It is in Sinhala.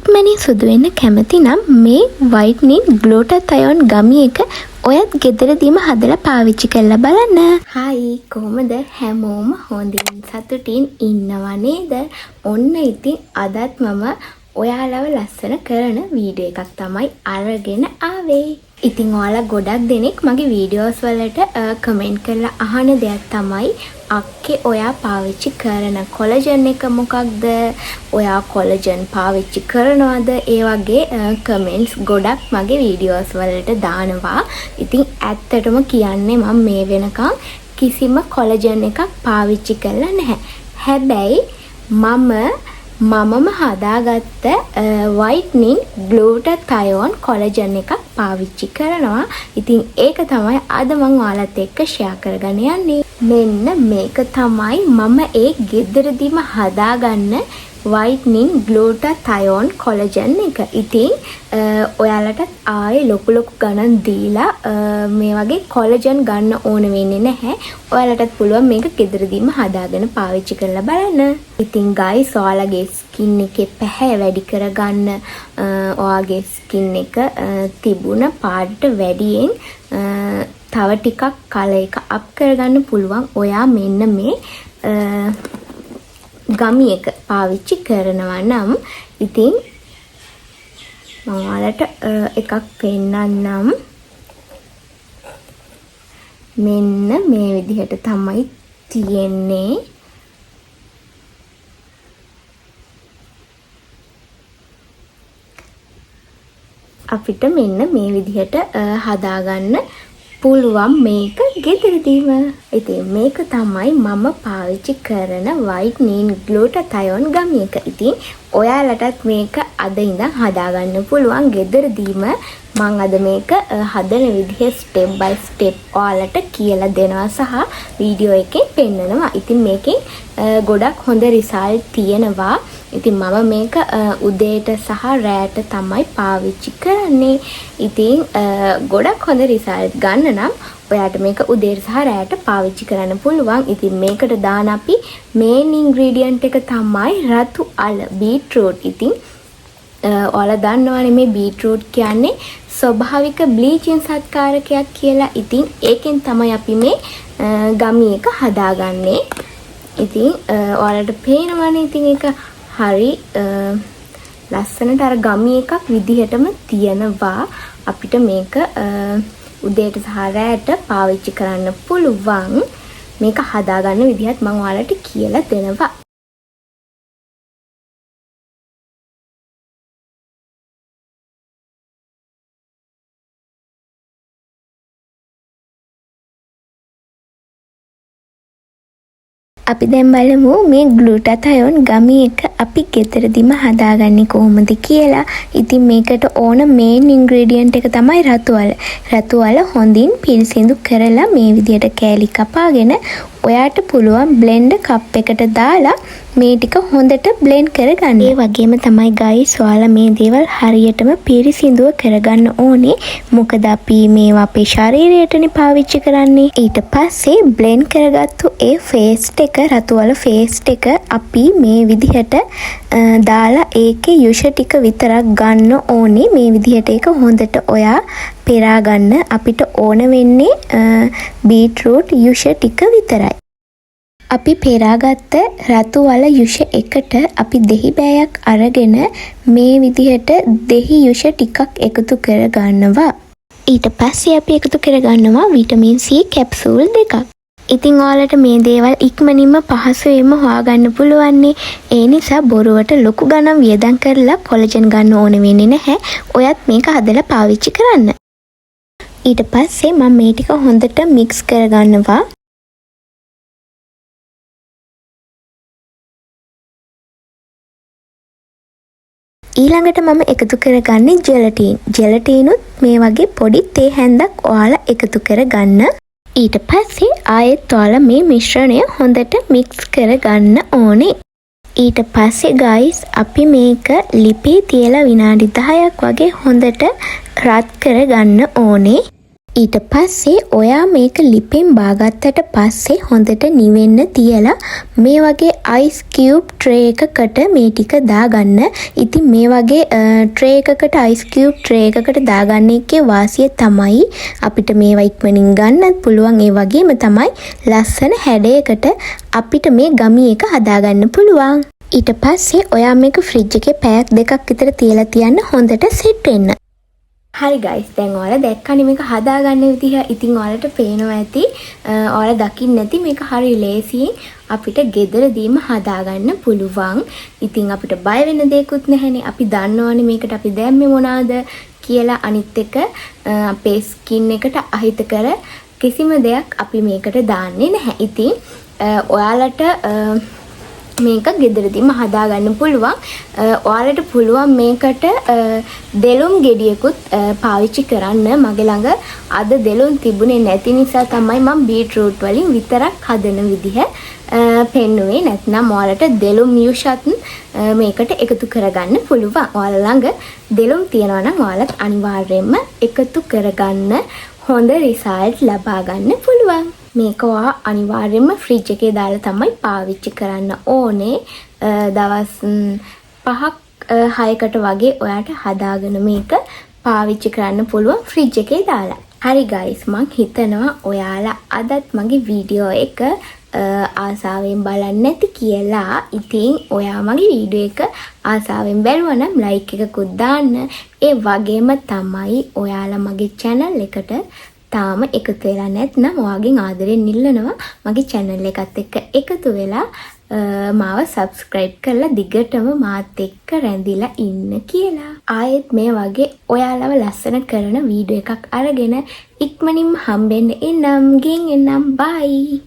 ඉක්මනින් සුදු වෙන්න කැමති නම් මේ වයිට්නින් ග්ලූටාතයෝන් ගමි එක ඔයත් ගෙදරදීම හදලා පාවිච්චි කරලා බලන්න. හායි කොහමද හැමෝම හොඳින් සතුටින් ඉන්නව නේද? ඔන්න ඉතින් අදත් මම ඔයාලව ලස්සන කරන වීඩියෝ එකක් තමයි අරගෙන ආවේ. ඉතින් ඔයාලා ගොඩක් දෙනෙක් මගේ වීඩියෝස් වලට කමෙන්ට් කරලා අහන දෙයක් තමයි අක්කේ ඔයා පාවිච්චි කරන කොලජන් එක මොකක්ද? ඔයා කොලජන් පාවිච්චි කරනවද? ඒ වගේ කමෙන්ට්ස් ගොඩක් මගේ වීඩියෝස් වලට දානවා. ඉතින් ඇත්තටම කියන්නේ මම මේ වෙනකන් කිසිම කොලජන් එකක් පාවිච්චි කරලා නැහැ. හැබැයි මමම හදාගත්ත වයිට්නින් ග්ලූටාතයෝන් කොලජන් එකක් පාවිච්චි කරනවා. ඉතින් ඒක තමයි අද මම ඔයාලත් එක්ක ෂෙයා කරගන්න යන්නේ. මෙන්න මේක තමයි මම ඒ ගෙදරදීම හදාගන්න වයිට්නින් ග්ලූටාතයෝන් කොලජන් එක. ඉතින් ඔයාලට ආයේ ලොකු ගණන් දීලා මේ වගේ කොලජන් ගන්න ඕන වෙන්නේ නැහැ. ඔයාලටත් පුළුවන් මේක ගෙදරදීම හදාගෙන පාවිච්චි කරලා බලන්න. ඉතින් guys ඔයාලගේ ස්කින් එකේ පැහැ වැඩි කරගන්න ඔයාගේ ස්කින් එක තිබුණ පාට වැඩියෙන් තව ටිකක් කලර් එක අප් කරගන්න පුළුවන්. ඔයා මෙන්න මේ ගමි එක පාවිච්චි කරනවා නම් ඉතින් මම ඔයාලට එකක් පෙන්නන්නම්. මෙන්න මේ විදිහට තමයි තියෙන්නේ. අපිට මෙන්න මේ විදිහට හදාගන්න පුළුවන් මේක ගෙදරදීම. ඉතින් මේක තමයි මම පාවිච්චි කරන වයිට්නින් ග්ලූටාතයෝන් ගමි එක. ඉතින් ඔයාලටත් මේක අද ඉඳන් හදාගන්න පුළුවන් ගෙදරදීම. මම අද මේක හදන විදිහ ස්ටෙප් බයි ස්ටෙප් ඔයාලට කියලා දෙනවා සහ වීඩියෝ එකෙන් පෙන්නනවා. ඉතින් මේකෙන් ගොඩක් හොඳ රිසල්ට් තියෙනවා. ඉතින් මම මේක උදේට සහ රෑට තමයි පාවිච්චි කරන්නේ. ඉතින් ගොඩක් හොඳ රිසල්ට් ගන්න නම් ඔයාට මේක උදේට සහ රෑට පාවිච්චි කරන්න පුළුවන්. ඉතින් මේකට දාන අපි මේන් ඉන්ග්‍රීඩියන්ට් එක තමයි රතු අල බීට්රූට්. ඉතින් ඔයාලා දන්නවනේ මේ බීට්රූට් කියන්නේ ස්වභාවික බ්ලීචින් සත්කාරකයක් කියලා. ඉතින් ඒකෙන් තමයි අපි මේ ගමි එක හදාගන්නේ. ඉතින් ඔයාලට පේනවනේ ඉතින් ඒක හරි ලස්සනට අර ගමි එකක් විදිහටම තියෙනවා. අපිට මේක උදේට සහ රෑට පාවිච්චි කරන්න පුළුවන්. මේක හදාගන්න විදිහත් මම ඔයාලට කියලා දෙනවා. අපි දැන් බලමු මේ ග්ලූටාතයෝන් ගමි එක අපි ගෙදරදීම හදාගන්නේ කොහොමද කියලා. ඉතින් මේකට ඕන මේන් ඉන්ග්‍රීඩියන්ට් එක තමයි රතු අල. රතු අල හොඳින් පිරිසිදු කරලා මේ විදිහට කෑලි කපාගෙන ඔයාට පුළුවන් බ්ලෙන්ඩර් කප් එකට දාලා මේ ටික හොඳට බ්ලෙන්ඩ් කරගන්න. ඒ වගේම තමයි guys ඔයාලා මේ දේවල් හරියටම පිරිසිදුව කරගන්න ඕනේ. මොකද අපි මේවා අපේ ශරීරයටනේ පාවිච්චි කරන්නේ. ඊට පස්සේ බ්ලෙන්ඩ් කරගත්තු ඒ පේස්ට් එක රතු වල පේස්ට් එක අපි මේ විදිහට දාලා ඒකේ යුෂ ටික විතරක් ගන්න ඕනේ. මේ විදිහට ඒක හොඳට ඔයා පෙරා ගන්න. අපිට ඕන වෙන්නේ බීට්රූට් යුෂ ටික විතරයි. අපි පෙරාගත්ත රතු වල යුෂ එකට අපි දෙහි බෑයක් අරගෙන මේ විදිහට දෙහි යුෂ ටිකක් එකතු කර ගන්නවා. ඊට පස්සේ අපි එකතු කර ගන්නවා විටමින් C කැප්සූල් දෙකක්. ඉතින් ඔයාලට මේ දේවල් ඉක්මනින්ම පහසුවෙන්ම හොයාගන්න පුළුවන්නේ. ඒ නිසා බොරුවට ලොකු ගණන් වියදම් කරලා කොලජන් ගන්න ඕන වෙන්නේ නැහැ. ඔයත් මේක හදලා පාවිච්චි කරන්න. ඊට පස්සේ මම මේ ටික හොඳට මික්ස් කරගන්නවා. ඊළඟට මම එකතු කරගන්නේ ජෙලටින්. ජෙලටිනුත් මේ වගේ පොඩි තේ හැන්දක් ඔයාලා එකතු කරගන්න. ඊට පස්සේ ආයෙත් ඔයාලා මේ මිශ්‍රණය හොඳට මික්ස් කරගන්න ඕනේ. ඊට පස්සේ guys අපි මේක ලිපේ තියලා විනාඩි 10ක් වගේ හොඳට රත් කරගන්න ඕනේ. ඊට පස්සේ ඔයා මේක ලිපෙන් බාගත්තට පස්සේ හොඳට නිවෙන්න තියලා මේ වගේ අයිස් කියුබ් ට්‍රේ එකකට මේ ටික දාගන්න. ඉතින් මේ වගේ ට්‍රේ එකකට අයිස් කියුබ් ට්‍රේ එකකට දාගන්න එකේ වාසිය තමයි අපිට මේවා ඉක්මනින් ගන්නත් පුළුවන්. ඒ වගේම තමයි ලස්සන හැඩයකට අපිට මේ ගමි එක හදාගන්න පුළුවන්. ඊට පස්සේ ඔයා මේක ෆ්‍රිජ් එකේ පැයක් දෙකක් විතර තියලා තියන්න හොඳට සෙට් වෙන්න. හරි ගයිස්, දැන් ඔයාලා දැක්කනේ මේක හදාගන්න විදිහ. ඉතින් ඔයාලට පේනවා ඇති, ඔයාලා දකින්න නැති මේක හරි ලේසියෙන් අපිට ගෙදරදීම හදාගන්න පුළුවන්. ඉතින් අපිට බය වෙන දෙයක්වත් නැහැනේ. අපි දන්නවනේ මේකට අපි දැම්මේ මොනවාද කියලා. අනිත් එක අපේ ස්කින් එකට අහිතකර කිසිම දෙයක් අපි මේකට දාන්නේ නැහැ. ඉතින් ඔයාලට මේක ගෙදරදීම හදාගන්න පුළුවන්. ඔයාලට පුළුවන් මේකට දෙලුම් ගෙඩියකුත් පාවිච්චි කරන්න. මගේ ළඟ අද දෙලුම් තිබුණේ නැති නිසා තමයි මම බීට්‍රූට් වලින් විතරක් හදන විදිහ පෙන්නුවේ. නැත්නම් ඔයාලට දෙලුම් යුෂත් මේකට එකතු කරගන්න පුළුවන්. ඔයාලා ළඟ දෙලුම් තියනවා නම් ඔයාලත් අනිවාර්යයෙන්ම එකතු කරගන්න හොඳ රිසල්ට් ලබා ගන්න පුළුවන්. මේක ඔයා අනිවාර්යයෙන්ම ෆ්‍රිජ් එකේ දාලා තමයි පාවිච්චි කරන්න ඕනේ. දවස් 5ක් 6කට වගේ ඔයාට හදාගෙන මේක පාවිච්චි කරන්න පුළුවන් ෆ්‍රිජ් එකේ දාලා. හරි ගයිස්, මං හිතනවා ඔයාලා අදත් මගේ වීඩියෝ එක ආසාවෙන් බලන්නේ නැති කියලා. ඉතින් ඔයා මගේ වීඩියෝ එක ආසාවෙන් බැලුවා නම් ලයික් එකකුත් දාන්න. ඒ වගේම තමයි ඔයාලා මගේ channel එකට තාම එකතු වෙලා නැත්නම් ඔයාගෙන් ආදරෙන් ඉල්ලනවා මගේ channel එකත් එක්ක එකතු වෙලා මාව subscribe කරලා දිගටම මාත් එක්ක රැඳිලා ඉන්න කියලා. ආයෙත් මේ වගේ ඔයාලව ලස්සන කරන වීඩියෝ එකක් අරගෙන ඉක්මනින්ම හම්බෙන්න එන්නම්. ගෙන් එන්නම්. bye.